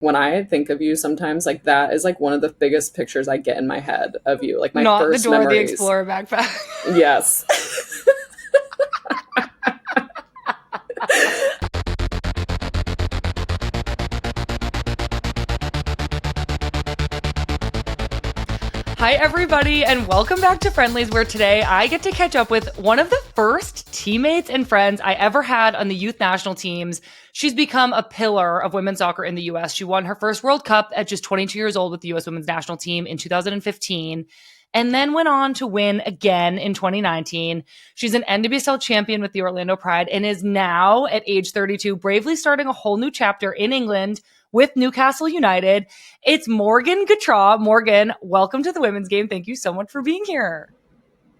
when I think of you sometimes, like that is like one of the biggest pictures I get in my head of you, like my Not the first Dora the memories. Explorer backpack. Yes. Hi, everybody, and welcome back to Friendlies, where today I get to catch up with one of the first teammates and friends I ever had on the youth national teams. She's become a pillar of women's soccer in the U.S. She won her first World Cup at just 22 years old with the U.S. women's national team in 2015, and then went on to win again in 2019. She's an NWSL champion with the Orlando Pride and is now, at age 32, bravely starting a whole new chapter in England with Newcastle United. It's Morgan Gautrat. Morgan, welcome to the Women's Game. Thank you so much for being here.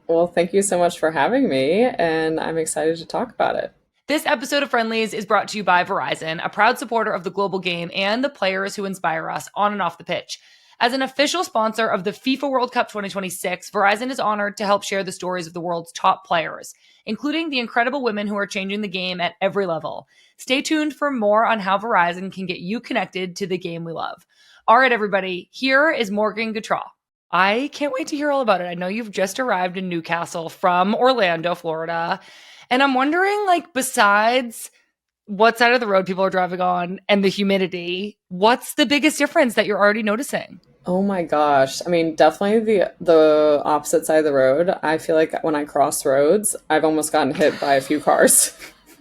Well, thank you so much for having me, and I'm excited to talk about it. This episode of Friendlies is brought to you by Verizon, a proud supporter of the global game and the players who inspire us on and off the pitch. As an official sponsor of the FIFA World Cup 2026, Verizon is honored to help share the stories of the world's top players, including the incredible women who are changing the game at every level. Stay tuned for more on how Verizon can get you connected to the game we love. All right, everybody, here is Morgan Gautrat. I can't wait to hear all about it. I know you've just arrived in Newcastle from Orlando, Florida, and I'm wondering, like, besides what side of the road people are driving on and the humidity, what's the biggest difference that you're already noticing? Oh my gosh. I mean, definitely the opposite side of the road. I feel like when I cross roads, I've almost gotten hit by a few cars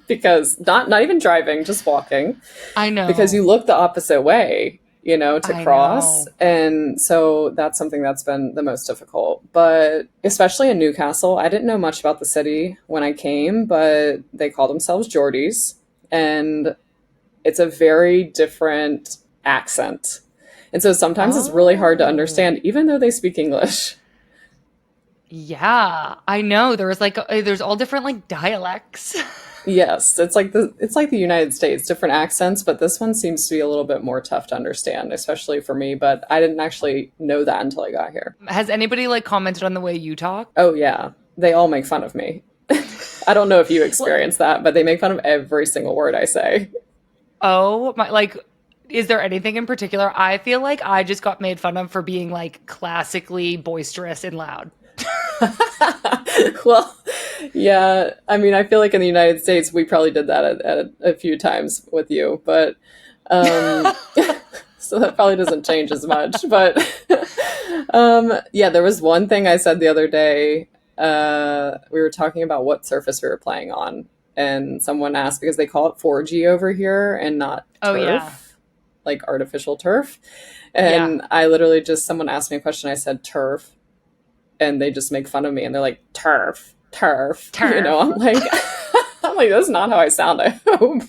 because not even driving, just walking. I know. Because you look the opposite way, to I cross. know. And so that's something that's been the most difficult. But especially in Newcastle, I didn't know much about the city when I came, but they call themselves Geordies. And it's a very different accent. And so sometimes it's really hard to Oh. understand, even though they speak English. Yeah, I know. There's all different like dialects. Yes, it's like the United States, different accents, but this one seems to be a little bit more tough to understand, especially for me. But I didn't actually know that until I got here. Has anybody like commented on the way you talk? Oh yeah, they all make fun of me. I don't know if you Well, experience that, but they make fun of every single word I say. oh my, like, is there anything in particular? I feel like I just got made fun of for being like classically boisterous and loud. Well, yeah, I mean, I feel like in the United States we probably did that at a few times with you, but um, so that probably doesn't change as much. But yeah, there was one thing I said the other day. We were talking about what surface we were playing on, and someone asked because they call it 4G over here and not Oh yeah. turf, like artificial turf. Yeah. And I literally just, someone asked me a question, I said turf, and they just make fun of me and they're like, turf, turf. Turf. I'm like, I'm like, that's not how I sound, I hope.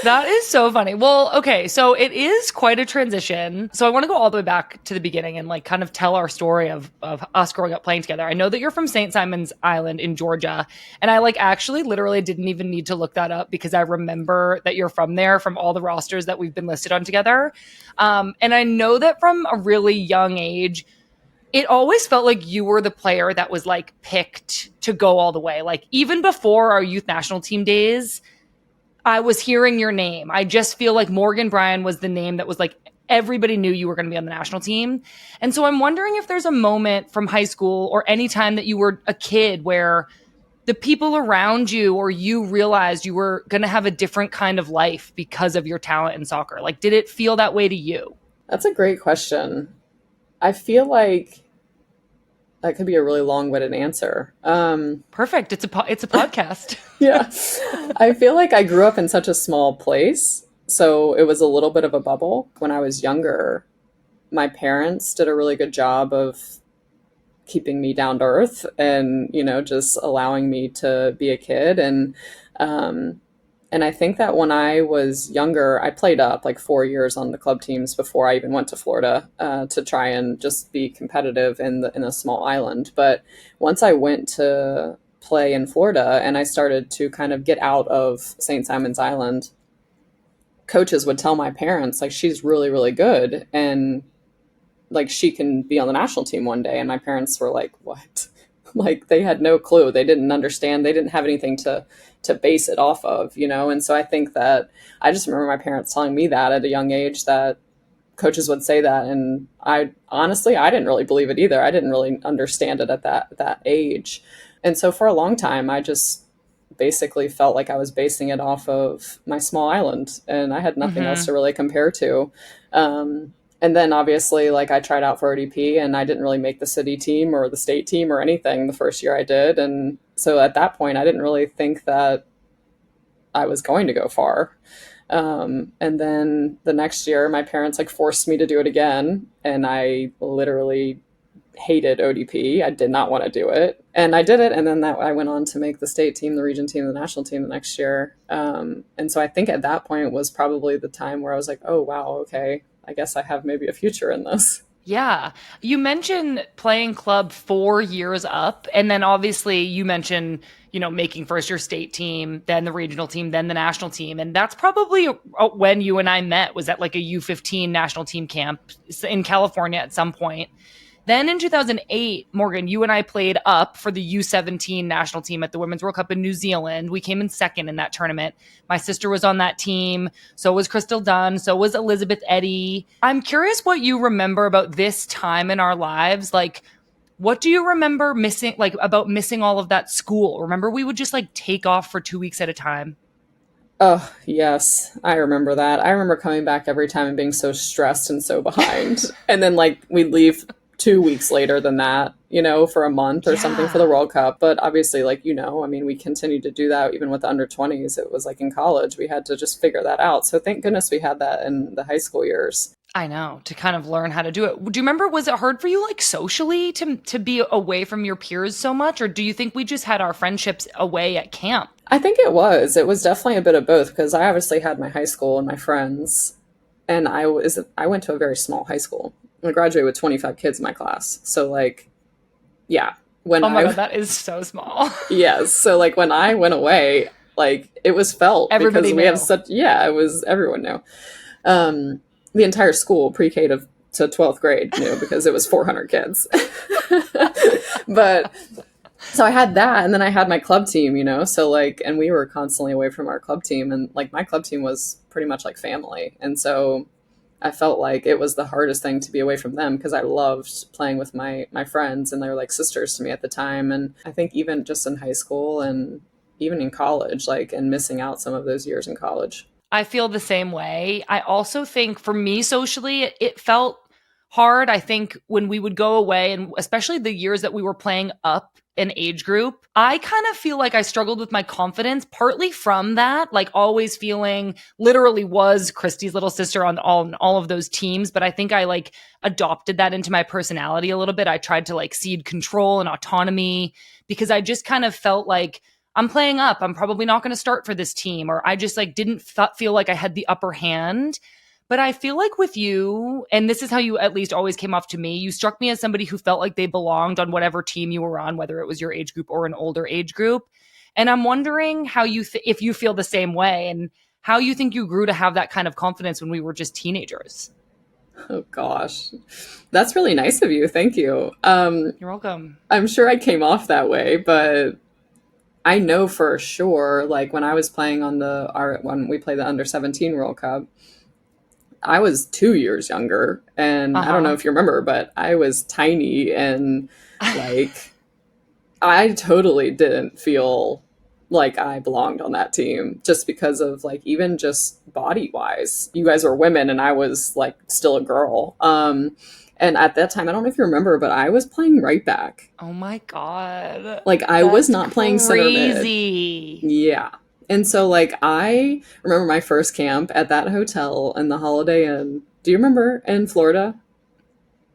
That is so funny. Well, okay, so it is quite a transition. So I want to go all the way back to the beginning and like kind of tell our story of us growing up playing together. I know that you're from St. Simon's Island in Georgia, and I like actually literally didn't even need to look that up because I remember that you're from there from all the rosters that we've been listed on together. And I know that from a really young age, it always felt like you were the player that was like picked to go all the way. Like even before our youth national team days, I was hearing your name. I just feel like Morgan Brian was the name that was like everybody knew you were going to be on the national team. And so I'm wondering if there's a moment from high school or any time that you were a kid where the people around you or you realized you were going to have a different kind of life because of your talent in soccer. Like, did it feel that way to you? That's a great question. I feel like that could be a really long-winded answer. Perfect. It's a podcast. Yeah. I feel like I grew up in such a small place, so it was a little bit of a bubble. When I was younger, my parents did a really good job of keeping me down to earth and, just allowing me to be a kid. Um, and I think that when I was younger, I played up like 4 years on the club teams before I even went to Florida to try and just be competitive in a small island. But once I went to play in Florida and I started to kind of get out of St. Simon's Island, coaches would tell my parents, like, she's really, really good. And like, she can be on the national team one day. And my parents were like, what? Like they had no clue. They didn't understand. They didn't have anything to base it off of, you know? And so I think that I just remember my parents telling me that at a young age, that coaches would say that. And I honestly, I didn't really believe it either. I didn't really understand it at that age. And so for a long time, I just basically felt like I was basing it off of my small island, and I had nothing else Mm-hmm. to really compare to. And then obviously, like, I tried out for ODP and I didn't really make the city team or the state team or anything the first year I did. And so at that point, I didn't really think that I was going to go far. And then the next year, my parents like forced me to do it again, and I literally hated ODP. I did not want to do it, and I did it. And then that I went on to make the state team, the region team, the national team the next year. And so I think at that point was probably the time where I was like, oh wow, okay, I guess I have maybe a future in this. Yeah. You mentioned playing club 4 years up. And then obviously you mentioned, making first your state team, then the regional team, then the national team. And that's probably when you and I met, was at like a U15 national team camp in California at some point. Then in 2008, Morgan, you and I played up for the U17 national team at the Women's World Cup in New Zealand. We came in second in that tournament. My sister was on that team. So was Crystal Dunn. So was Elizabeth Eddy. I'm curious what you remember about this time in our lives. Like, what do you remember missing, like about missing all of that school? Remember, we would just like take off for 2 weeks at a time. Oh, yes. I remember that. I remember coming back every time and being so stressed and so behind. And then, like, we'd leave 2 weeks later than that, for a month or something for the Yeah. World Cup. But obviously, like, I mean, we continued to do that even with the under 20s. It was like in college, we had to just figure that out. So thank goodness we had that in the high school years. I know, to kind of learn how to do it. Do you remember, was it hard for you like socially to be away from your peers so much? Or do you think we just had our friendships away at camp? I think it was. It was definitely a bit of both because I obviously had my high school and my friends, and I went to a very small high school. I graduated with 25 kids in my class. So like, yeah, when Oh my God, I that is so small. yes, so like when I went away, like it was felt Everybody because we have knew. such it was everyone knew. The entire school pre-K to 12th grade knew because it was 400 kids. But so I had that, and then I had my club team, so like, and we were constantly away from our club team, and like my club team was pretty much like family. And so I felt like it was the hardest thing to be away from them because I loved playing with my friends, and they were like sisters to me at the time. And I think even just in high school and even in college, like, and missing out some of those years in college. I feel the same way. I also think for me socially, it felt hard. I think when we would go away, and especially the years that we were playing up an age group, I kind of feel like I struggled with my confidence, partly from that, like always feeling literally was Christy's little sister on all of those teams. But I think I like adopted that into my personality a little bit. I tried to like cede control and autonomy because I just kind of felt like I'm playing up. I'm probably not going to start for this team. Or I just like didn't feel like I had the upper hand. But I feel like with you, and this is how you at least always came off to me, you struck me as somebody who felt like they belonged on whatever team you were on, whether it was your age group or an older age group. And I'm wondering how if you feel the same way, and how you think you grew to have that kind of confidence when we were just teenagers. Oh gosh, that's really nice of you. Thank you. You're welcome. I'm sure I came off that way, but I know for sure, like when I was playing on when we played the under 17 World Cup, I was 2 years younger. And I don't know Uh-huh. if you remember, but I was tiny, and like I totally didn't feel like I belonged on that team just because of like even just body wise. You guys were women and I was like still a girl. And at that time, I don't know if you remember, but I was playing right back. Oh my God. Like I was That's not playing center mid. crazy. Yeah. And so like I remember my first camp at that hotel in the Holiday Inn. Do you remember in Florida?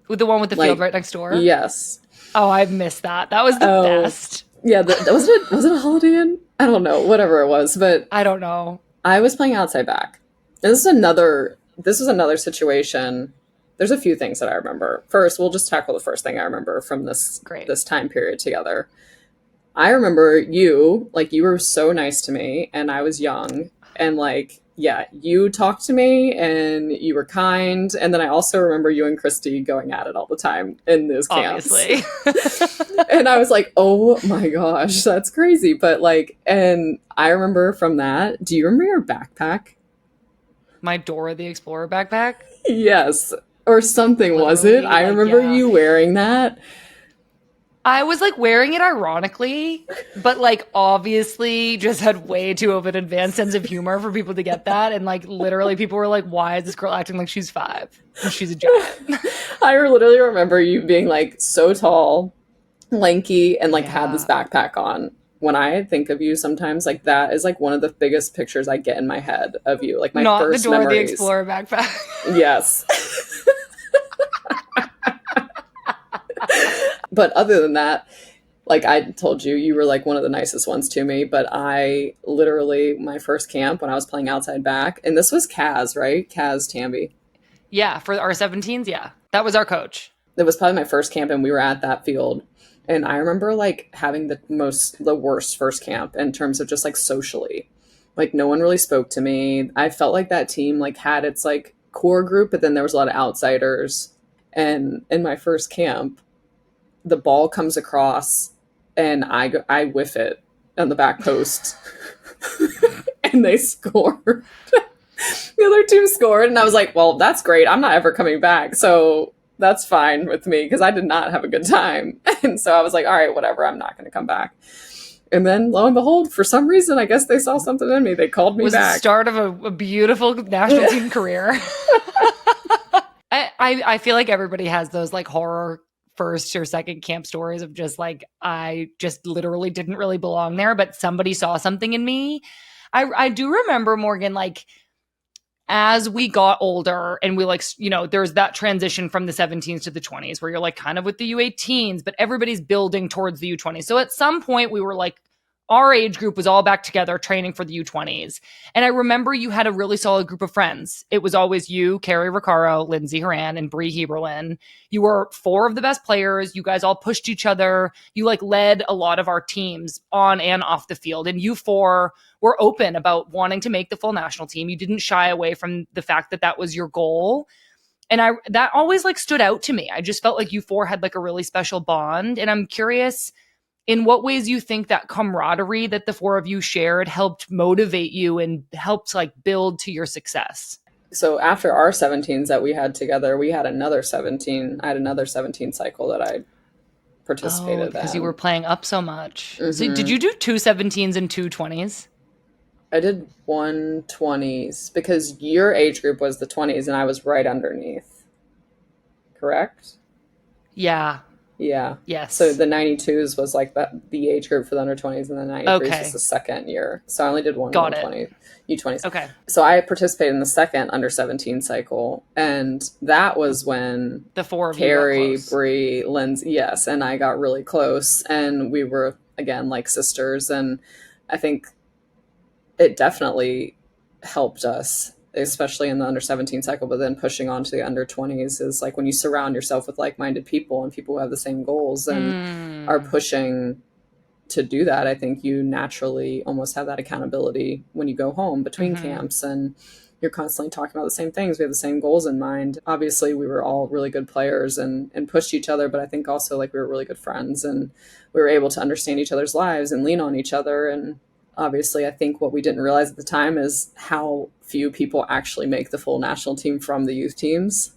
With the one with the field Like right next door? yes. Oh, I've missed that. That was the Oh, best. yeah, was it a Holiday Inn? I don't know, whatever it was, but I don't know. I was playing outside back. And this was another situation. There's a few things that I remember. First, we'll just tackle the first thing I remember from Great. this time period together. I remember you were so nice to me, and I was young, and like yeah, you talked to me and you were kind. And then I also remember you and Christy going at it all the time in those camps. Obviously. And I was like, oh my gosh, that's crazy. But like, and I remember from that, do you remember your backpack? My Dora the Explorer backpack. Yes. Or something, was it? Literally, I like, remember yeah. you wearing that. I was like wearing it ironically, but like obviously just had way too of an advanced sense of humor for people to get that. And like literally people were like, why is this girl acting like she's 5? And she's a giant. I literally remember you being like so tall, lanky, and like had this Yeah. backpack on. When I think of you sometimes, like that is like one of the biggest pictures I get in my head of you. Like my Not the first Dora the memories. Explorer backpack. Yes. But other than that, like I told you, you were like one of the nicest ones to me. But I literally, my first camp when I was playing outside back, and this was Kaz, right? Kaz Tamby. Yeah, for our 17s, yeah. That was our coach. It was probably my first camp, and we were at that field. And I remember like having the worst first camp in terms of just like socially. Like no one really spoke to me. I felt like that team like had its like core group, but then there was a lot of outsiders. And in my first camp, the ball comes across and I whiff it on the back post and they scored. The other team scored and I was like, well, that's great. I'm not ever coming back. So that's fine with me because I did not have a good time. And so I was like, all right, whatever. I'm not going to come back. And then lo and behold, for some reason, I guess they saw something in me. They called me Was back. the start of a beautiful national team career. I feel like everybody has those like horror first or second camp stories of just like, I just literally didn't really belong there, but somebody saw something in me. I do remember, Morgan, like as we got older and we like, you know, there's that transition from the 17s to the 20s where you're like kind of with the U18s, but everybody's building towards the U20s. So at some point we were like, our age group was all back together training for the U20s. And I remember you had a really solid group of friends. It was always you, Carrie Riccaro, Lindsay Horan, and Bree Heberlin. You were 4 of the best players. You guys all pushed each other. You like led a lot of our teams on and off the field. And you 4 were open about wanting to make the full national team. You didn't shy away from the fact that that was your goal. And that always like stood out to me. I just felt like you 4 had like a really special bond. And I'm curious in what ways you think that camaraderie that the 4 of you shared helped motivate you and helped like build to your success. So after our 17s that we had together, we had another 17. I had another 17 cycle that I participated in. Because you were playing up so much. Mm-hmm. So did you do 2 17s and 2 20s? I did 1 20s because your age group was the 20s and I was right underneath. Correct? Yeah. Yeah. Yes. So the 92s was like the age group for the under 20s, and the 93s was the second year. So I only did one U20s. Okay. So I participated in the second under 17 cycle, and that was when the 4 of Carrie, you got close. Bree, Lindsay, yes, and I got really close, and we were again like sisters, and I think it definitely helped us, especially in the under 17 cycle, but then pushing on to the under 20s is like when you surround yourself with like-minded people and people who have the same goals and are pushing to do that. I think you naturally almost have that accountability when you go home between camps and you're constantly talking about the same things. We have the same goals in mind. Obviously we were all really good players and pushed each other, but I think also like we were really good friends and we were able to understand each other's lives and lean on each other. And obviously, I think what we didn't realize at the time is how few people actually make the full national team from the youth teams,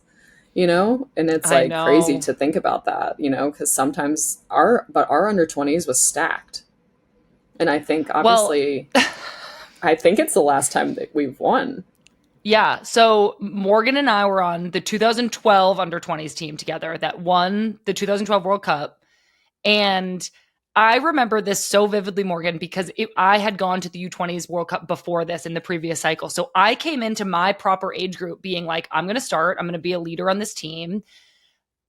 you know? And it's like crazy to think about that, you know, because sometimes our under 20s was stacked. And I think obviously, I think it's the last time that we've won. Yeah. So Morgan and I were on the 2012 under 20s team together that won the 2012 World Cup. And I remember this so vividly, Morgan, because I had gone to the U20s World Cup before this in the previous cycle. So I came into my proper age group being like, I'm going to start. I'm going to be a leader on this team.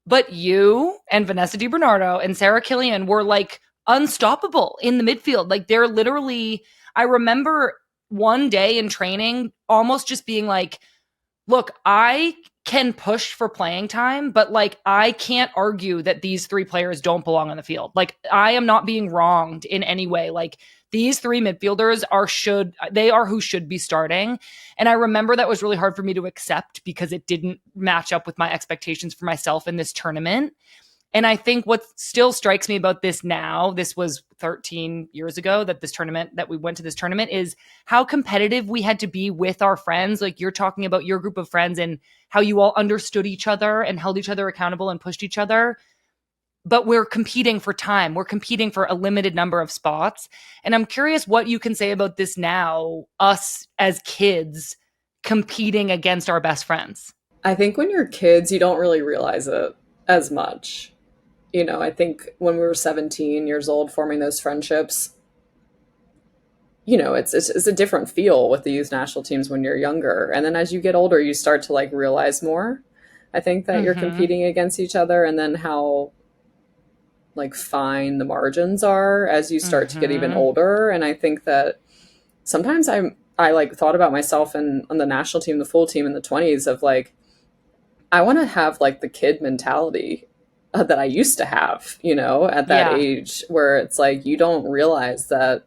But you and Vanessa DiBernardo and Sarah Killian were like unstoppable in the midfield. Like they're literally, I remember one day in training almost just being like, look, I can push for playing time, but like I can't argue that these 3 players don't belong on the field. Like I am not being wronged in any way. Like these three midfielders are who should be starting. And I remember that was really hard for me to accept because it didn't match up with my expectations for myself in this tournament. And I think what still strikes me about this now, this was 13 years ago that we went to this tournament, is how competitive we had to be with our friends. Like you're talking about your group of friends and how you all understood each other and held each other accountable and pushed each other. But we're competing for time. We're competing for a limited number of spots. And I'm curious what you can say about this now, us as kids competing against our best friends. I think when you're kids, you don't really realize it as much. I think when we were 17 years old forming those friendships, it's a different feel with the youth national teams when you're younger. And then as you get older, you start to like realize more. I think that you're competing against each other, and then how like fine the margins are as you start to get even older. And I think that sometimes I like thought about myself on the national team, the full team in the 20s of like, I want to have like the kid mentality that I used to have, at that age, where it's like you don't realize that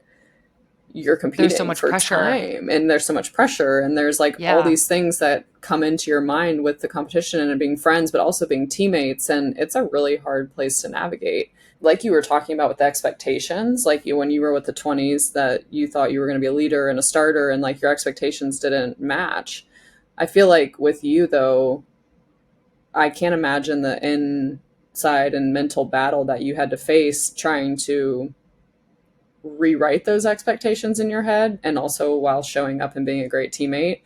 you're competing so much for pressure. time, and there's so much pressure, and there's like all these things that come into your mind with the competition and being friends, but also being teammates, and it's a really hard place to navigate. Like you were talking about with the expectations, like when you were with the 20s that you thought you were going to be a leader and a starter, and like your expectations didn't match. I feel like with you though, I can't imagine the inside and mental battle that you had to face trying to rewrite those expectations in your head, and also while showing up and being a great teammate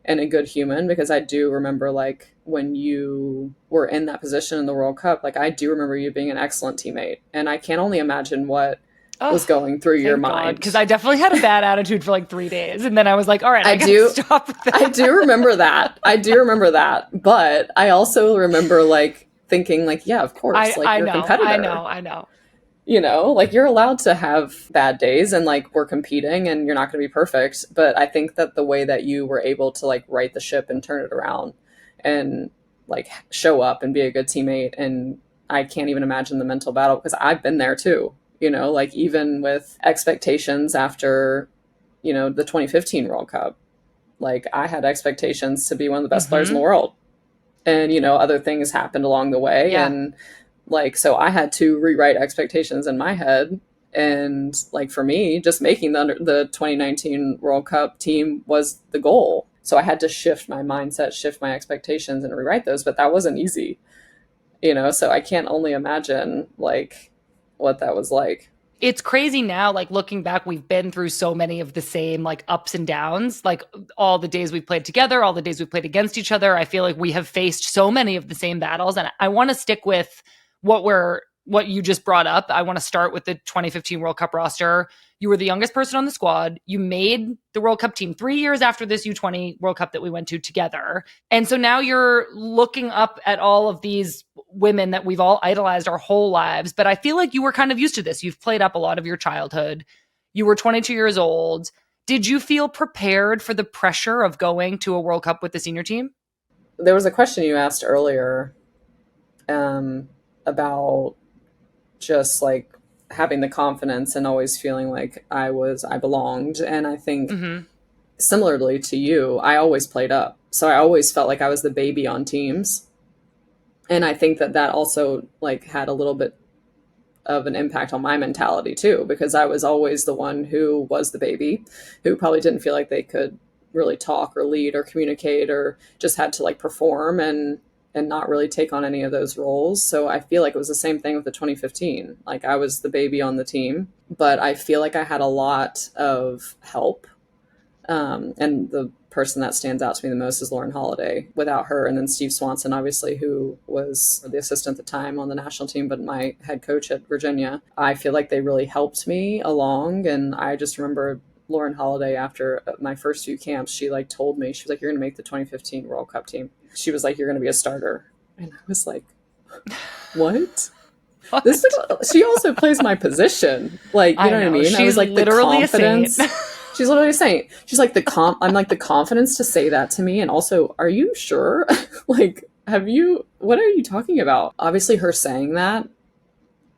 and a good human. Because I do remember like when you were in that position in the World Cup, like I do remember you being an excellent teammate, and I can only imagine what was going through your mind. Because I definitely had a bad attitude for like 3 days, and then I was like, all right, I gotta stop with that. I do remember that. But I also remember like thinking like, yeah, of course, you're a competitor. I know. Like you're allowed to have bad days, and like we're competing and you're not going to be perfect. But I think that the way that you were able to like right the ship and turn it around and like show up and be a good teammate, and I can't even imagine the mental battle, because I've been there too, like even with expectations after, the 2015 World Cup, like I had expectations to be one of the best players in the world, and, other things happened along the way. And like, so I had to rewrite expectations in my head. And like, for me, just making the 2019 World Cup team was the goal. So I had to shift my mindset, shift my expectations, and rewrite those. But that wasn't easy, so I can't only imagine like what that was like. It's crazy now, like looking back, we've been through so many of the same like ups and downs, like all the days we've played together, all the days we've played against each other. I feel like we have faced so many of the same battles. And I want to stick with what you just brought up. I want to start with the 2015 World Cup roster. You were the youngest person on the squad. You made the World Cup team 3 years after this U20 World Cup that we went to together. And so now you're looking up at all of these women that we've all idolized our whole lives. But I feel like you were kind of used to this. You've played up a lot of your childhood. You were 22 years old. Did you feel prepared for the pressure of going to a World Cup with the senior team? There was a question you asked earlier, about just like having the confidence and always feeling like I belonged. And I think similarly to you, I always played up. So I always felt like I was the baby on teams. And I think that also like had a little bit of an impact on my mentality too, because I was always the one who was the baby, who probably didn't feel like they could really talk or lead or communicate, or just had to like perform and not really take on any of those roles. So I feel like it was the same thing with the 2015. Like I was the baby on the team, but I feel like I had a lot of help. And the person that stands out to me the most is Lauren Holiday. Without her, and then Steve Swanson, obviously, who was the assistant at the time on the national team, but my head coach at Virginia, I feel like they really helped me along. And I just remember Lauren Holiday, after my first few camps, she like told me, she was like, "You're going to make the 2015 World Cup team." She was like, "You're going to be a starter." And I was like, what? What? This she also plays my position. Like, you know what I mean? She's I was like, literally the confidence. a saint. She's literally a saint. She's like I'm like, the confidence to say that to me. And also, are you sure? Like, what are you talking about? Obviously her saying that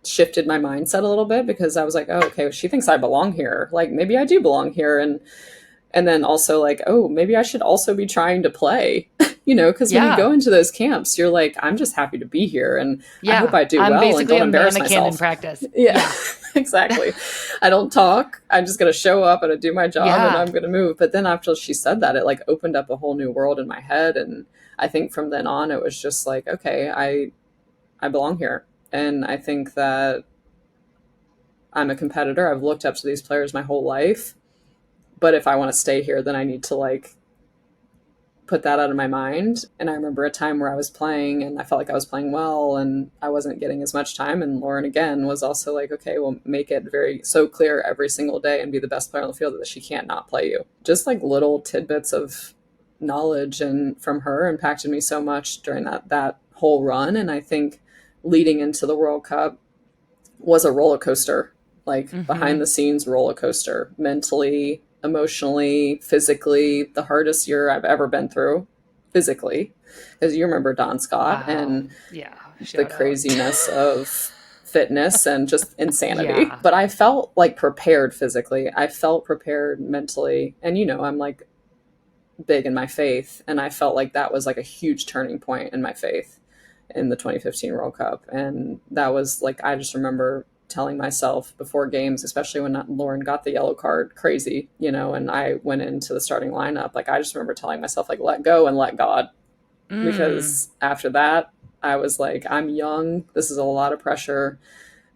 shifted my mindset a little bit because I was like, oh, okay, she thinks I belong here. Like maybe I do belong here. And then also like, oh, maybe I should also be trying to play, because when you Yeah. go into those camps, you're like, I'm just happy to be here and I hope Yeah. I do I'm well and basically don't a embarrass mannequin in myself. practice. Yeah, Yeah. exactly. I don't talk. I'm just going to show up and do my job and Yeah. I'm going to move. But then after she said that, it like opened up a whole new world in my head. And I think from then on, it was just like, okay, I belong here. And I think that I'm a competitor. I've looked up to these players my whole life. But if I want to stay here, then I need to like put that out of my mind. And I remember a time where I was playing and I felt like I was playing well and I wasn't getting as much time. And Lauren again was also like, okay, well, make it very so clear every single day and be the best player on the field that she can't not play you. Just like little tidbits of knowledge and from her impacted me so much during that whole run. And I think leading into the World Cup was a roller coaster, like Mm-hmm. behind the scenes roller coaster, mentally, emotionally, physically, the hardest year I've ever been through physically. Because you remember Don Scott Wow. and Yeah. the Shout out. craziness of fitness and just insanity. Yeah. But I felt like prepared physically. I felt prepared mentally. And, I'm like big in my faith. And I felt like that was like a huge turning point in my faith in the 2015 World Cup. And that was like, I just remember telling myself before games, especially when Lauren got the yellow card, crazy, and I went into the starting lineup. Like, I just remember telling myself, like, let go and let God. Mm. Because after that, I was like, I'm young. This is a lot of pressure.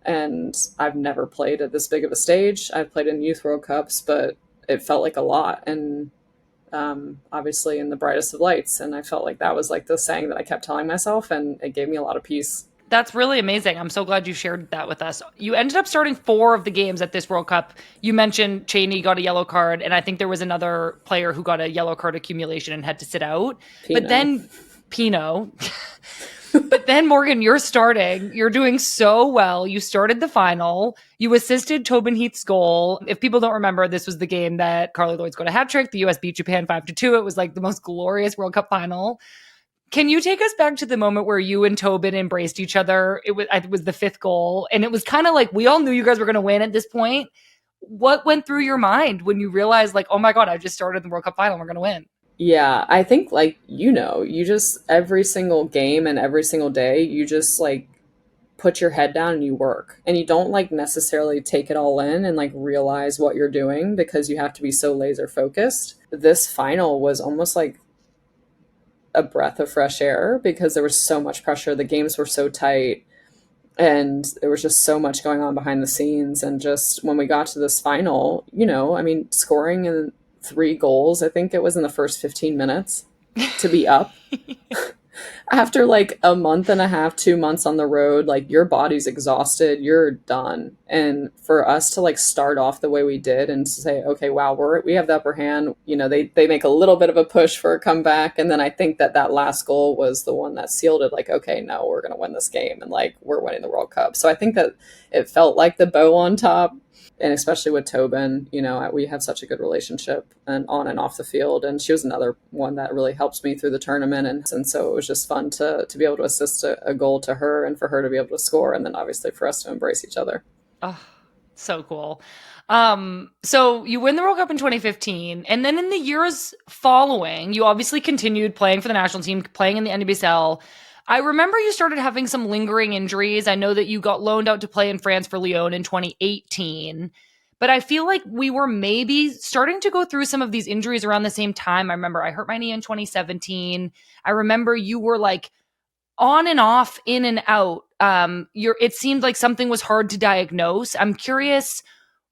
And I've never played at this big of a stage. I've played in youth World Cups, but it felt like a lot. And obviously in the brightest of lights. And I felt like that was like the saying that I kept telling myself, and it gave me a lot of peace. That's really amazing. I'm so glad you shared that with us. You ended up starting 4 of the games at this World Cup. You mentioned Cheney got a yellow card, and I think there was another player who got a yellow card accumulation and had to sit out. But Pinot. then Pino. But then Morgan, you're starting. You're doing so well. You started the final. You assisted Tobin Heath's goal. If people don't remember, this was the game that Carly Lloyd got a hat trick. The US beat Japan 5-2. It was like the most glorious World Cup final. Can you take us back to the moment where you and Tobin embraced each other? It was the 5th goal, and it was kind of like we all knew you guys were going to win at this point. What went through your mind when you realized, like, oh my god, I just started the World Cup final, we're going to win? Yeah, I think like, you just every single game and every single day, you just like put your head down and you work. And you don't like necessarily take it all in and like realize what you're doing because you have to be so laser focused. This final was almost like a breath of fresh air because there was so much pressure. The games were so tight and there was just so much going on behind the scenes. And just when we got to this final, I mean, scoring in 3 goals, I think it was in the first 15 minutes to be up after like a month and a half, 2 months on the road, like your body's exhausted, you're done. And for us to like start off the way we did and say, okay, wow, we have the upper hand. They make a little bit of a push for a comeback, and then I think that last goal was the one that sealed it. Like, okay, no, we're gonna win this game, and like we're winning the World Cup. So I think that it felt like the bow on top, and especially with Tobin, we have such a good relationship and on and off the field. And she was another one that really helped me through the tournament. And so it was just fun to be able to assist a goal to her and for her to be able to score. And then obviously for us to embrace each other. Oh, so cool. So you win the World Cup in 2015, and then in the years following, you obviously continued playing for the national team, playing in the NWSL. I remember you started having some lingering injuries. I know that you got loaned out to play in France for Lyon in 2018, but I feel like we were maybe starting to go through some of these injuries around the same time. I remember I hurt my knee in 2017. I remember you were like on and off, in and out. It seemed like something was hard to diagnose. I'm curious,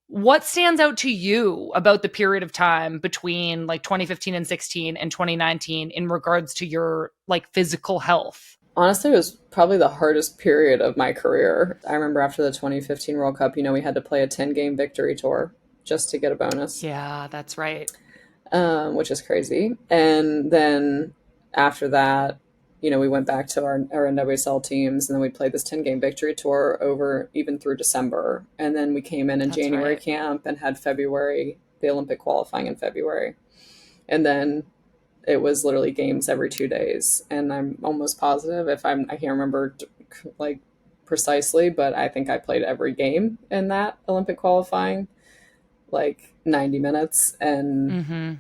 what stands out to you about the period of time between like 2015 and 16 and 2019 in regards to your like physical health? Honestly, it was probably the hardest period of my career. I remember after the 2015 World Cup, we had to play a 10-game victory tour just to get a bonus, Yeah, that's right. which is crazy. And then after that, we went back to our NWSL teams, and then we played this 10-game victory tour over even through December. And then we came in That's January right. camp and had February, the Olympic qualifying in February. And then it was literally games every 2 days. And I'm almost positive, I can't remember like precisely, but I think I played every game in that Olympic qualifying, like 90 minutes. And Mm-hmm.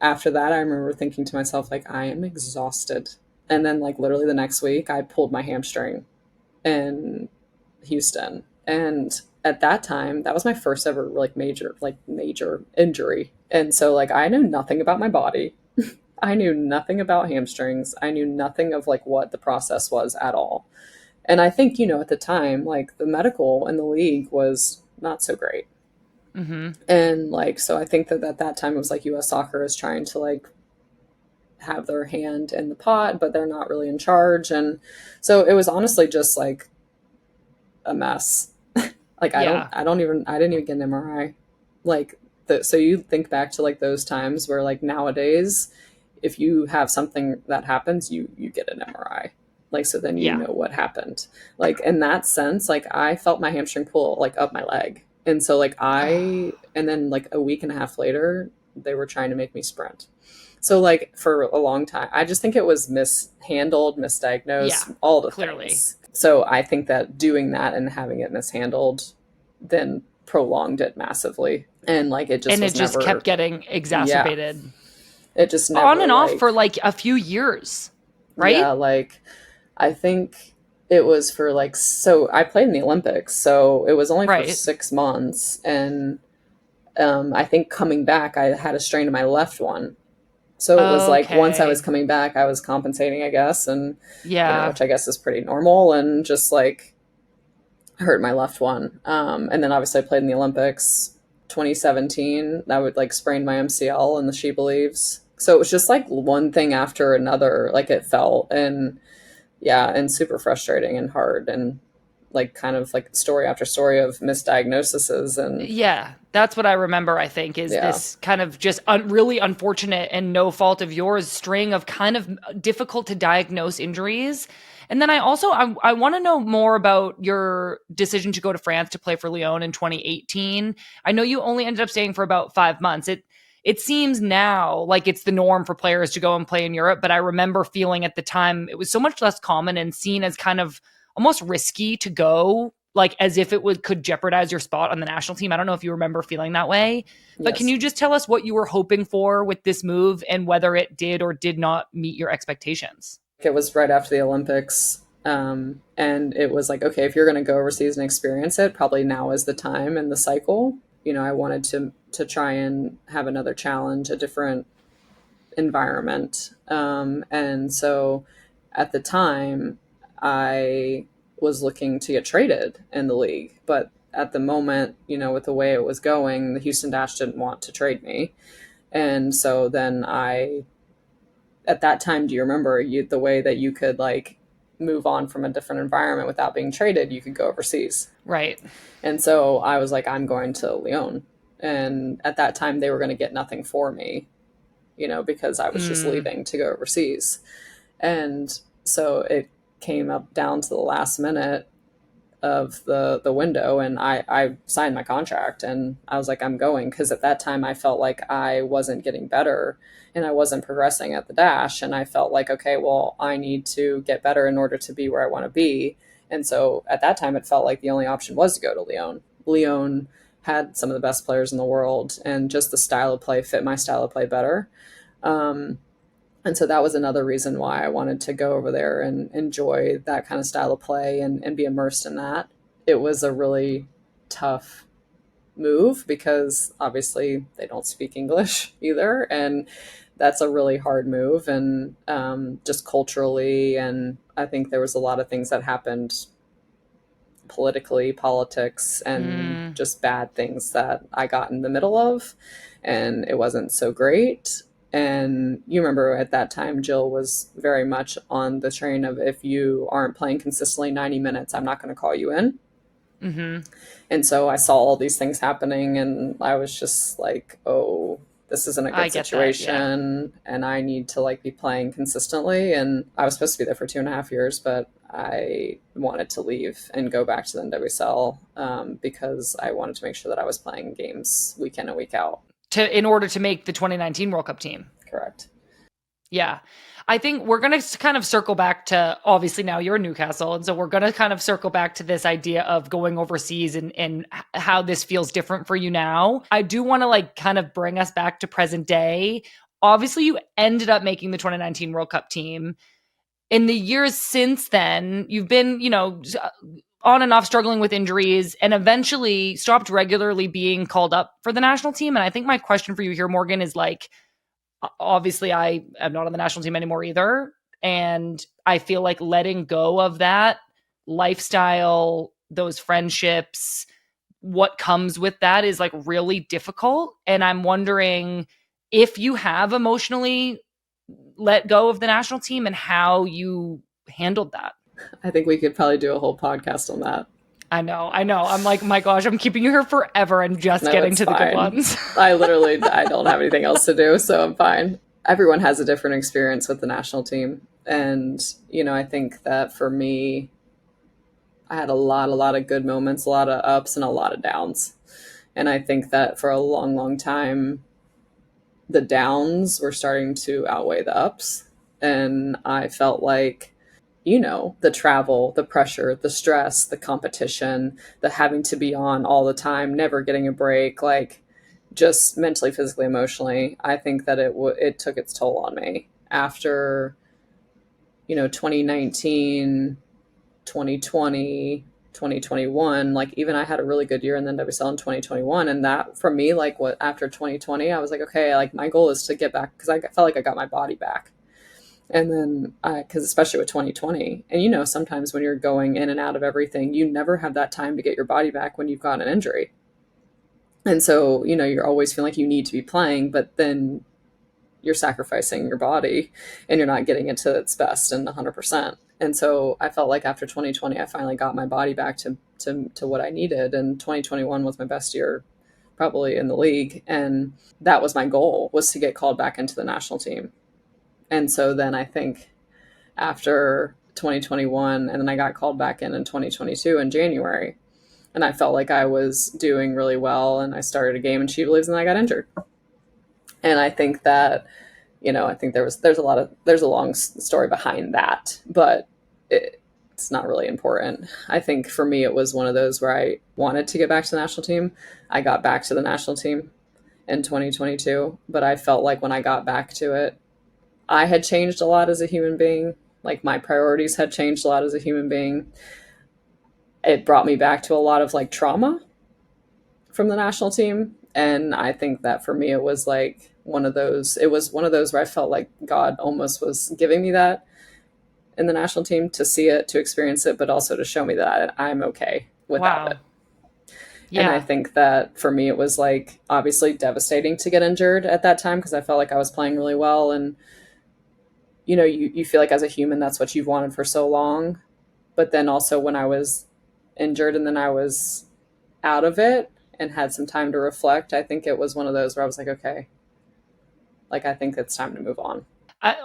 after that, I remember thinking to myself, like, I am exhausted. And then, like, literally the next week, I pulled my hamstring in Houston. And at that time, that was my first ever, like, major injury. And so, like, I knew nothing about my body. I knew nothing about hamstrings. I knew nothing of, like, what the process was at all. And I think, at the time, like, the medical in the league was not so great. Mm-hmm. And like, so I think that at that time it was like US soccer is trying to like have their hand in the pot, but they're not really in charge. And so it was honestly just like a mess. Like Yeah. I didn't even get an MRI. Like so you think back to like those times where like nowadays, if you have something that happens, you get an MRI. Like, so then you Yeah. know what happened. Like in that sense, like I felt my hamstring pull like up my leg. And so like and then like a week and a half later, they were trying to make me sprint. So like for a long time, I just think it was mishandled, Yeah. misdiagnosed, all the Clearly. things. So I think that doing that and having it mishandled then prolonged it massively. And like it just And it was just kept never, getting yeah, exacerbated it just on never and off for like, like a few years, yeah, right? like I think it was for like, so I played in the Olympics, so it was only for Right. 6 months. And I think coming back, I had a strain in my left one. So it was like once I was Okay. coming back, I was compensating, I guess, and Yeah. which I guess is pretty normal, and just like hurt my left one. And then obviously I played in the Olympics 2017. That would like sprain my MCL in the She Believes. So it was just like one thing after another, like it felt, and yeah, and super frustrating and hard, and like kind of like story after story of misdiagnoses, and Yeah, that's what I remember, I think, is yeah, this kind of just really unfortunate and no fault of yours string of kind of difficult to diagnose injuries. And then I want to know more about your decision to go to France to play for Lyon in 2018. I know you only ended up staying for about 5 months. It seems now like it's the norm for players to go and play in Europe, but I remember feeling at the time it was so much less common and seen as kind of almost risky to go, like as if it would could jeopardize your spot on the national team. I don't know if you remember feeling that way, but can yes. you just tell us what you were hoping for with this move and whether it did or did not meet your expectations? It was right after the Olympics. And it was like, okay, if you're going to go overseas and experience it, probably now is the time in the cycle. I wanted to try and have another challenge, a different environment. And so at the time, I was looking to get traded in the league. But at the moment, with the way it was going, the Houston Dash didn't want to trade me. And so then at that time, do you remember the way that you could like move on from a different environment without being traded? You could go overseas. Right. And so I was like, I'm going to Lyon. And at that time, they were going to get nothing for me, because I was just Mm, leaving to go overseas. And so it came up down to the last minute of the window, and I signed my contract, and I was like, I'm going, because at that time I felt like I wasn't getting better and I wasn't progressing at the Dash, and I felt like, okay, well, I need to get better in order to be where I want to be. And so at that time it felt like the only option was to go to Lyon had some of the best players in the world, and just the style of play fit my style of play better. um, and so that was another reason why I wanted to go over there and enjoy that kind of style of play, and be immersed in that. It was a really tough move because obviously they don't speak English either. And that's a really hard move. And just culturally, and I think there was a lot of things that happened politically, politics, and mm, just bad things that I got in the middle of. And it wasn't so great. And you remember at that time, Jill was very much on the train of, if you aren't playing consistently 90 minutes, I'm not going to call you in. mm-hmm. And so I saw all these things happening, and I was just like, oh, this isn't a I good get that. Yeah. situation, and I need to like be playing consistently. And I was supposed to be there for 2.5 years, but I wanted to leave and go back to the NWSL, because I wanted to make sure that I was playing games week in and week out. In order to make the 2019 World Cup team. Correct. Yeah. I think we're going to kind of circle back to, obviously now you're in Newcastle. And so we're going to kind of circle back to this idea of going overseas and how this feels different for you now. I do want to like kind of bring us back to present day. Obviously you ended up making the 2019 World Cup team. In the years since then, you've been, on and off struggling with injuries and eventually stopped regularly being called up for the national team. And I think my question for you here, Morgan, is like, obviously I am not on the national team anymore either. And I feel like letting go of that lifestyle, those friendships, what comes with that is like really difficult. And I'm wondering if you have emotionally let go of the national team and how you handled that. I think we could probably do a whole podcast on that. I know. I'm like, my gosh, I'm keeping you here forever and just getting to fine. The good ones. I don't have anything else to do, so I'm fine. Everyone has a different experience with the national team. And, I think that for me, I had a lot of good moments, a lot of ups and a lot of downs. And I think that for a long, long time, the downs were starting to outweigh the ups. And I felt like, the travel, the pressure, the stress, the competition, the having to be on all the time, never getting a break, like just mentally, physically, emotionally, I think that it took its toll on me after, 2019, 2020, 2021, like even I had a really good year in the NWSL in 2021. And that for me, like after 2020, I was like, okay, like my goal is to get back because I felt like I got my body back. And then, because especially with 2020, and sometimes when you're going in and out of everything, you never have that time to get your body back when you've got an injury. And so, you're always feeling like you need to be playing, but then you're sacrificing your body and you're not getting it to its best and 100%. And so I felt like after 2020, I finally got my body back to what I needed. And 2021 was my best year probably in the league. And that was my goal, was to get called back into the national team. And so then I think after 2021, and then I got called back in 2022 in January, and I felt like I was doing really well, and I started a game in She Believes, and I got injured. And I think that, I think there's a long story behind that, but it's not really important. I think for me, it was one of those where I wanted to get back to the national team. I got back to the national team in 2022, but I felt like when I got back to it, I had changed a lot as a human being. Like my priorities had changed a lot as a human being. It brought me back to a lot of like trauma from the national team. And I think that for me, it was like one of those where I felt like God almost was giving me that in the national team, to see it, to experience it, but also to show me that I'm okay without it. Yeah. And I think that for me, it was like obviously devastating to get injured at that time because I felt like I was playing really well. And you feel like as a human, that's what you've wanted for so long. But then also when I was injured and then I was out of it and had some time to reflect, I think it was one of those where I was like, okay, like, I think it's time to move on.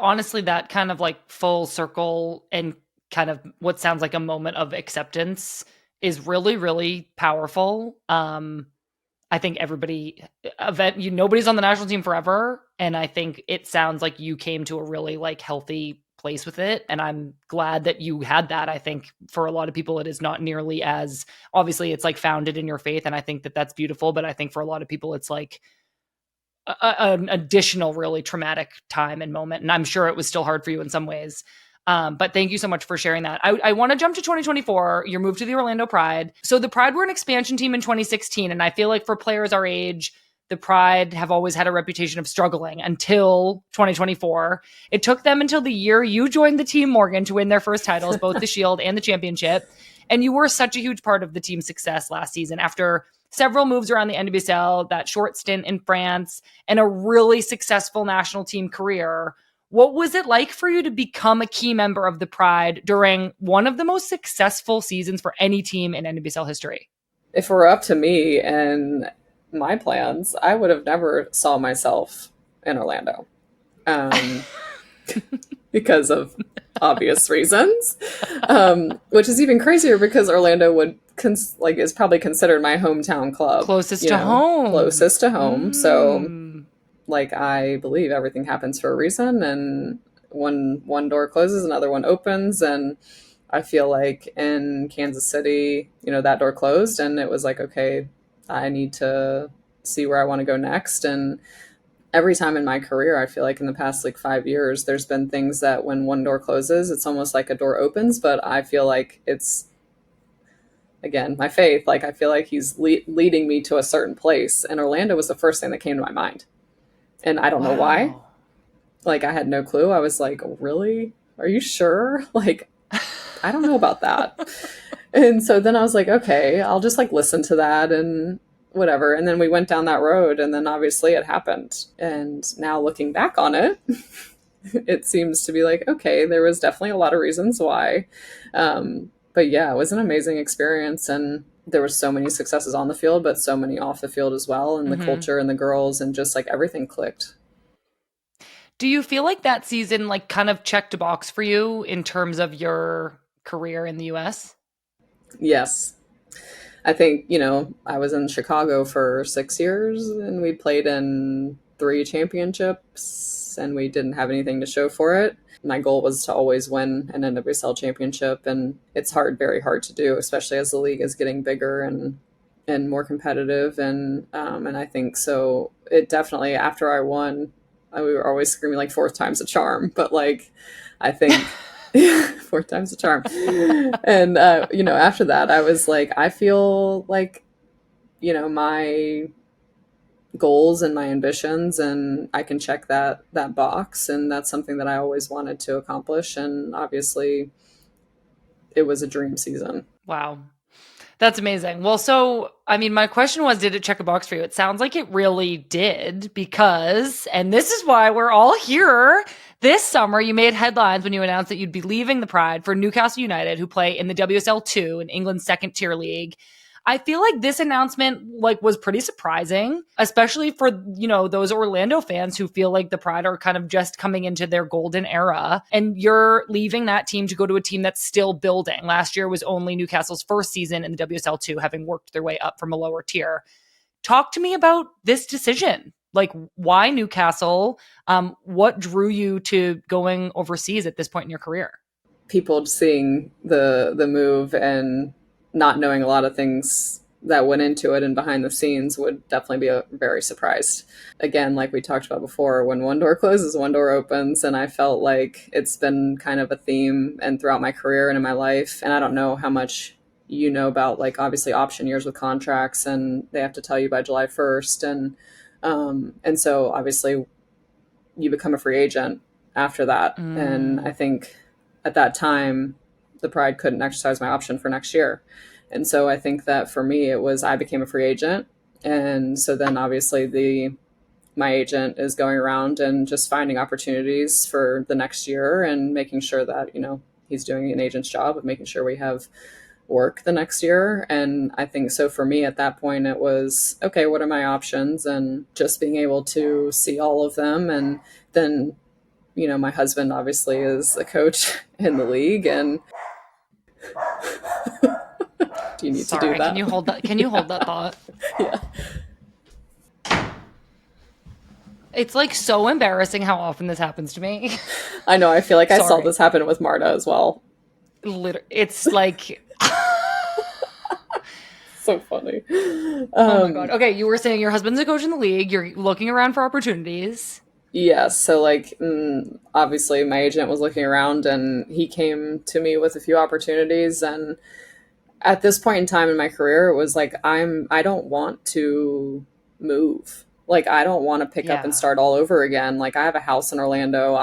Honestly, that kind of like full circle and kind of what sounds like a moment of acceptance is really, really powerful. I think nobody's on the national team forever. And I think it sounds like you came to a really like healthy place with it. And I'm glad that you had that. I think for a lot of people, it is not nearly as, obviously it's like founded in your faith. And I think that that's beautiful. But I think for a lot of people, it's like an additional really traumatic time and moment. And I'm sure it was still hard for you in some ways. But thank you so much for sharing that. I want to jump to 2024, your move to the Orlando Pride. So the Pride were an expansion team in 2016. And I feel like for players our age, the Pride have always had a reputation of struggling until 2024. It took them until the year you joined the team, Morgan, to win their first titles, both the Shield and the championship. And you were such a huge part of the team's success last season after several moves around the NWSL, that short stint in France, and a really successful national team career. What was it like for you to become a key member of the Pride during one of the most successful seasons for any team in NWSL history? If it were up to me and my plans, I would have never saw myself in Orlando. Because of obvious reasons, which is even crazier because Orlando is probably considered my hometown club. Closest to home. So like, I believe everything happens for a reason, and one door closes, another one opens. And I feel like in Kansas City, that door closed, and it was like, okay, I need to see where I want to go next. And every time in my career, I feel like in the past like 5 years, there's been things that when one door closes, it's almost like a door opens, but I feel like it's, again, my faith. Like, I feel like he's leading me to a certain place. And Orlando was the first thing that came to my mind. And I don't know why. Wow. Like, I had no clue. I was like, really? Are you sure? Like, I don't know about that. And so then I was like, okay, I'll just like listen to that and whatever. And then we went down that road, and then obviously it happened. And now looking back on it, it seems to be like, okay, there was definitely a lot of reasons why. But yeah, it was an amazing experience. And there were so many successes on the field, but so many off the field as well. And the culture and the girls and just like everything clicked. Do you feel like that season like kind of checked a box for you in terms of your career in the US? Yes. I think, I was in Chicago for 6 years, and we played in 3 championships, and we didn't have anything to show for it. My goal was to always win an NWSL championship, and it's very hard to do, especially as the league is getting bigger and more competitive. And I think so. It definitely, after I won, we were always screaming like fourth time's a charm, but like, I think fourth time's a charm. And, after that, I was like, I feel like, my goals and my ambitions, and I can check that box. And that's something that I always wanted to accomplish. And obviously it was a dream season. Wow. That's amazing. Well, so, I mean, my question was, did it check a box for you? It sounds like it really did because, and this is why we're all here this summer, you made headlines when you announced that you'd be leaving the Pride for Newcastle United, who play in the WSL 2 in England's second tier league. I feel like this announcement was pretty surprising, especially for, those Orlando fans who feel like the Pride are kind of just coming into their golden era. And you're leaving that team to go to a team that's still building. Last year was only Newcastle's first season in the WSL 2, having worked their way up from a lower tier. Talk to me about this decision. Like, why Newcastle? What drew you to going overseas at this point in your career? People seeing the move and not knowing a lot of things that went into it and behind the scenes would definitely be very surprised. Again, like we talked about before, when one door closes, one door opens. And I felt like it's been kind of a theme and throughout my career and in my life. And I don't know how much you know about, like, obviously option years with contracts, and they have to tell you by July 1st. And so obviously you become a free agent after that. And I think at that time, the Pride couldn't exercise my option for next year. And so I think that for me, it was, I became a free agent. And so then obviously my agent is going around and just finding opportunities for the next year and making sure that, he's doing an agent's job of making sure we have work the next year. And I think so for me at that point, it was, okay, what are my options? And just being able to see all of them. And then, my husband obviously is a coach in the league. And do you need to do that? Can you hold that? Can you hold that thought? Yeah. It's like so embarrassing how often this happens to me. I know. I feel like I saw this happen with Marta as well. It's like so funny. Oh my God. Okay, you were saying your husband's a coach in the league. You're looking around for opportunities. Yes. So obviously my agent was looking around, and he came to me with a few opportunities. And at this point in time in my career, it was like, I don't want to move. Like, I don't want to pick up and start all over again. Like, I have a house in Orlando.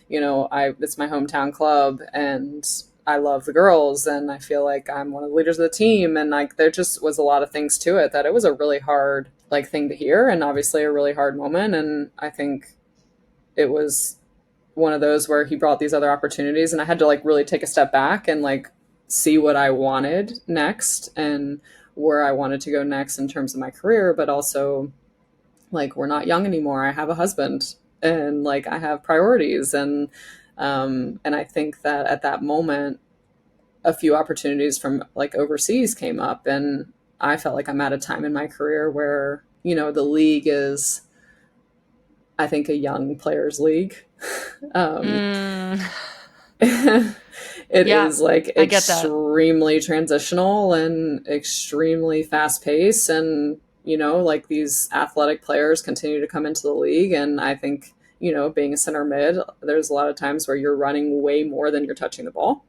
It's my hometown club, and I love the girls, and I feel like I'm one of the leaders of the team. And like, there just was a lot of things to it that it was a really hard thing to hear, and obviously a really hard moment. And I think it was one of those where he brought these other opportunities, and I had to really take a step back and see what I wanted next and where I wanted to go next in terms of my career. But also, we're not young anymore. I have a husband, and I have priorities. And I think that at that moment, a few opportunities from overseas came up, and I felt like I'm at a time in my career where, the league is, I think, a young players league. um, Mm, it yeah, is like I get that. extremely transitional and extremely fast paced. And, like these athletic players continue to come into the league. And I think, being a center mid, there's a lot of times where you're running way more than you're touching the ball.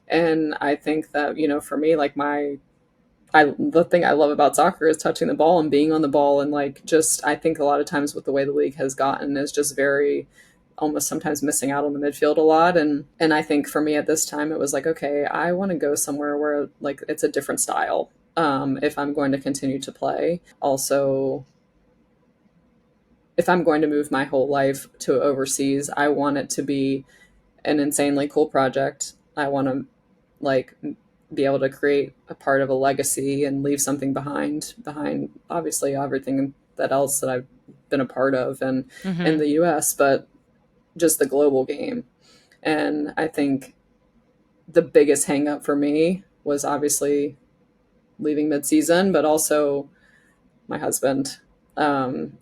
And I think that, for me, like the thing I love about soccer is touching the ball and being on the ball. And like, just, I think a lot of times with the way the league has gotten is just very, almost sometimes missing out on the midfield a lot. And I think for me at this time, it was like, okay, I want to go somewhere where like it's a different style. If I'm going to continue to play. Also, if I'm going to move my whole life to overseas, I want it to be an insanely cool project. I want to like be able to create a part of a legacy and leave something behind obviously everything that else that I've been a part of and in Hmm. the US, but just the global game. And I think the biggest hang up for me was obviously leaving mid-season, but also my husband. And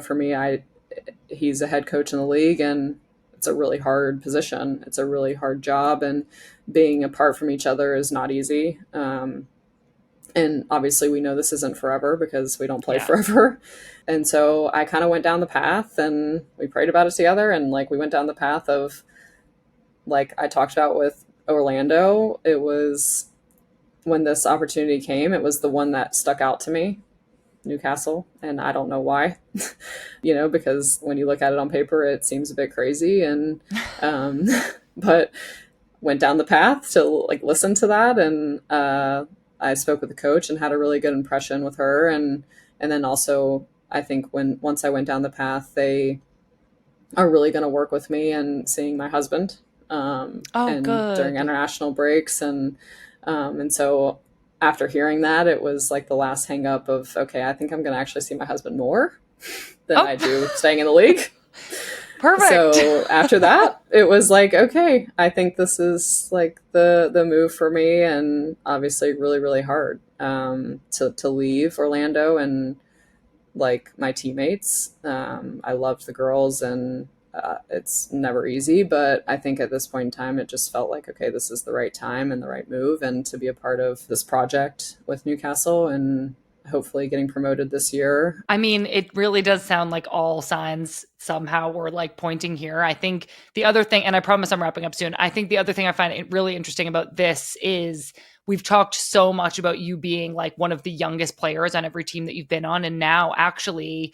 for me, he's a head coach in the league, and it's a really hard position. It's a really hard job, and being apart from each other is not easy. And obviously, we know this isn't forever because we don't play Yeah. forever. And so I kind of went down the path, and we prayed about it together, and like we went down the path of like I talked about with Orlando. It was when this opportunity came, it was the one that stuck out to me, Newcastle, and I don't know why. Because when you look at it on paper, it seems a bit crazy, and um, but went down the path to like listen to that, and I spoke with the coach and had a really good impression with her, and then also I think when once I went down the path, they are really going to work with me and seeing my husband, Oh, and during good. international breaks, and so after hearing that, it was like the last hang up of okay, I think I'm going to actually see my husband more than Oh, I do staying in the league. perfect. So after that, it was like okay, I think this is like the move for me, and obviously really really hard to leave Orlando and like my teammates. I loved the girls, and it's never easy, but I think at this point in time, it just felt like, okay, this is the right time and the right move, and to be a part of this project with Newcastle and hopefully getting promoted this year. I mean, it really does sound like all signs somehow were like pointing here. I think the other thing, and I promise I'm wrapping up soon. I think the other thing I find really interesting about this is we've talked so much about you being like one of the youngest players on every team that you've been on. And now actually,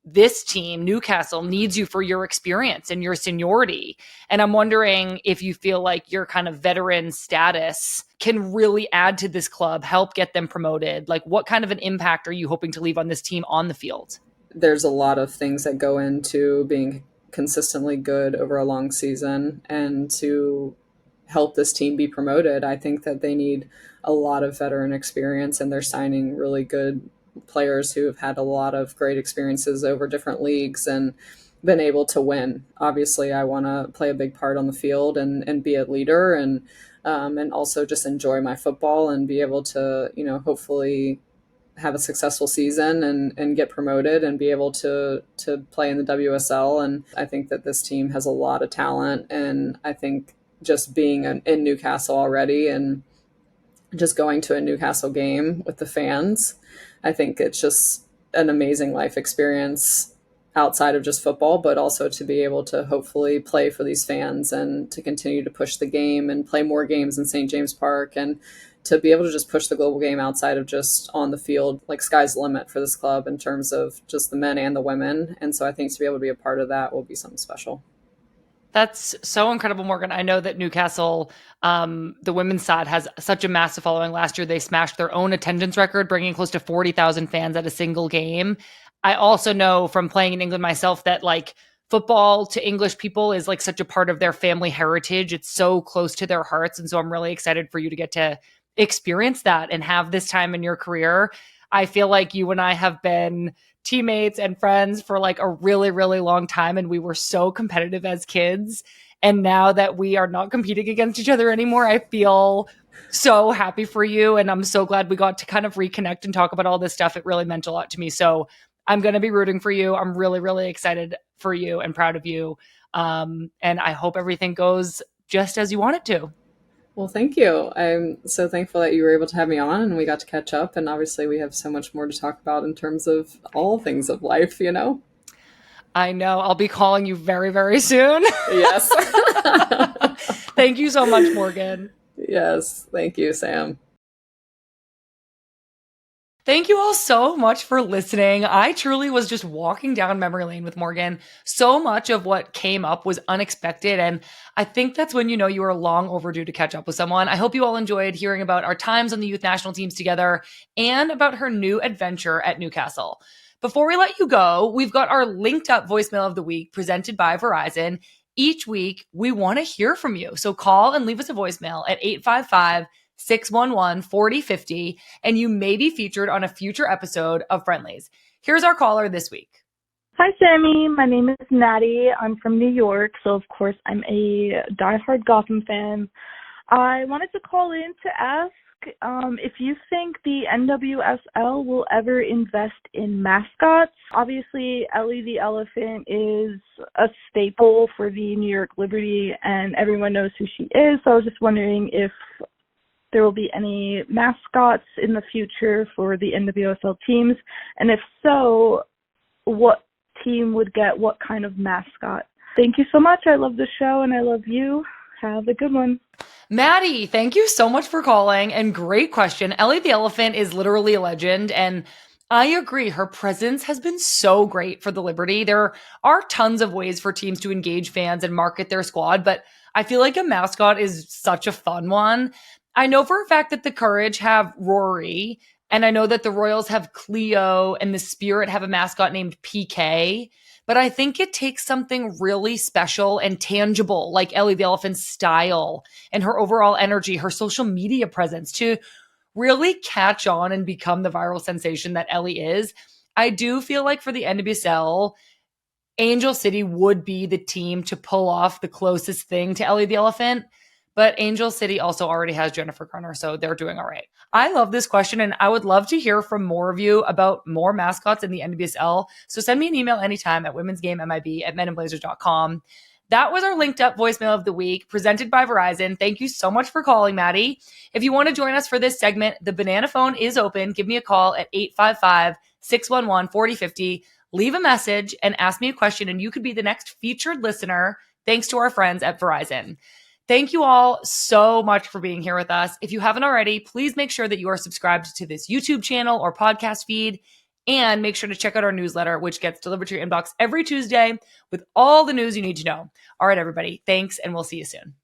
this team, Newcastle, needs you for your experience and your seniority. And I'm wondering if you feel like your kind of veteran status can really add to this club, help get them promoted. Like, what kind of an impact are you hoping to leave on this team on the field? There's a lot of things that go into being consistently good over a long season, and to help this team be promoted, I think that they need a lot of veteran experience, and they're signing really good players who have had a lot of great experiences over different leagues and been able to win. Obviously, I want to play a big part on the field and be a leader, and also just enjoy my football and be able to hopefully have a successful season and get promoted and be able to play in the WSL. And I think that this team has a lot of talent, and I think just being in Newcastle already and just going to a Newcastle game with the fans, I think it's just an amazing life experience outside of just football, but also to be able to hopefully play for these fans and to continue to push the game and play more games in St. James Park, and to be able to just push the global game outside of just on the field. Like sky's the limit for this club in terms of just the men and the women. And so I think to be able to be a part of that will be something special. That's so incredible, Morgan. I know that Newcastle, the women's side, has such a massive following. Last year, they smashed their own attendance record, bringing close to 40,000 fans at a single game. I also know from playing in England myself that like football to English people is like such a part of their family heritage. It's so close to their hearts. And so I'm really excited for you to get to experience that and have this time in your career. I feel like you and I have been teammates and friends for like a really, really long time. And we were so competitive as kids. And now that we are not competing against each other anymore, I feel so happy for you. And I'm so glad we got to kind of reconnect and talk about all this stuff. It really meant a lot to me. So I'm going to be rooting for you. I'm really, really excited for you and proud of you. And I hope everything goes just as you want it to. Well, thank you. I'm so thankful that you were able to have me on and we got to catch up. And obviously, we have so much more to talk about in terms of all things of life, you know? I know. I'll be calling you very, very soon. Yes. Thank you so much, Morgan. Yes. Thank you, Sam. Thank you all so much for listening. I truly was just walking down memory lane with Morgan. So much of what came up was unexpected. And I think that's when you know you are long overdue to catch up with someone. I hope you all enjoyed hearing about our times on the youth national teams together and about her new adventure at Newcastle. Before we let you go, we've got our linked up voicemail of the week presented by Verizon. Each week, we want to hear from you. So call and leave us a voicemail at 855-611-4050, and you may be featured on a future episode of Friendlies. Here's our caller this week. Hi, Sammy. My name is Maddie. I'm from New York, so of course I'm a diehard Gotham fan. I wanted to call in to ask if you think the NWSL will ever invest in mascots. Obviously, Ellie the Elephant is a staple for the New York Liberty, and everyone knows who she is, so I was just wondering if there will be any mascots in the future for the NWSL teams, and if so, what team would get what kind of mascot? Thank you so much. I love the show, and I love you. Have a good one. Maddie, thank you so much for calling, and great question. Ellie the Elephant is literally a legend, and I agree. Her presence has been so great for the Liberty. There are tons of ways for teams to engage fans and market their squad, but I feel like a mascot is such a fun one. I know for a fact that the Courage have Rory, and I know that the Royals have Cleo, and the Spirit have a mascot named PK. But I think it takes something really special and tangible, like Ellie the Elephant's style and her overall energy, her social media presence, to really catch on and become the viral sensation that Ellie is. I do feel like for the NWSL, Angel City would be the team to pull off the closest thing to Ellie the Elephant. But Angel City also already has Jennifer Garner, so they're doing all right. I love this question, and I would love to hear from more of you about more mascots in the NWSL. So send me an email anytime at womensgamemib@menandblazers.com. That was our linked up voicemail of the week presented by Verizon. Thank you so much for calling, Maddie. If you want to join us for this segment, the banana phone is open. Give me a call at 855-611-4050. Leave a message and ask me a question, and you could be the next featured listener thanks to our friends at Verizon. Thank you all so much for being here with us. If you haven't already, please make sure that you are subscribed to this YouTube channel or podcast feed, and make sure to check out our newsletter, which gets delivered to your inbox every Tuesday with all the news you need to know. All right, everybody. Thanks, and we'll see you soon.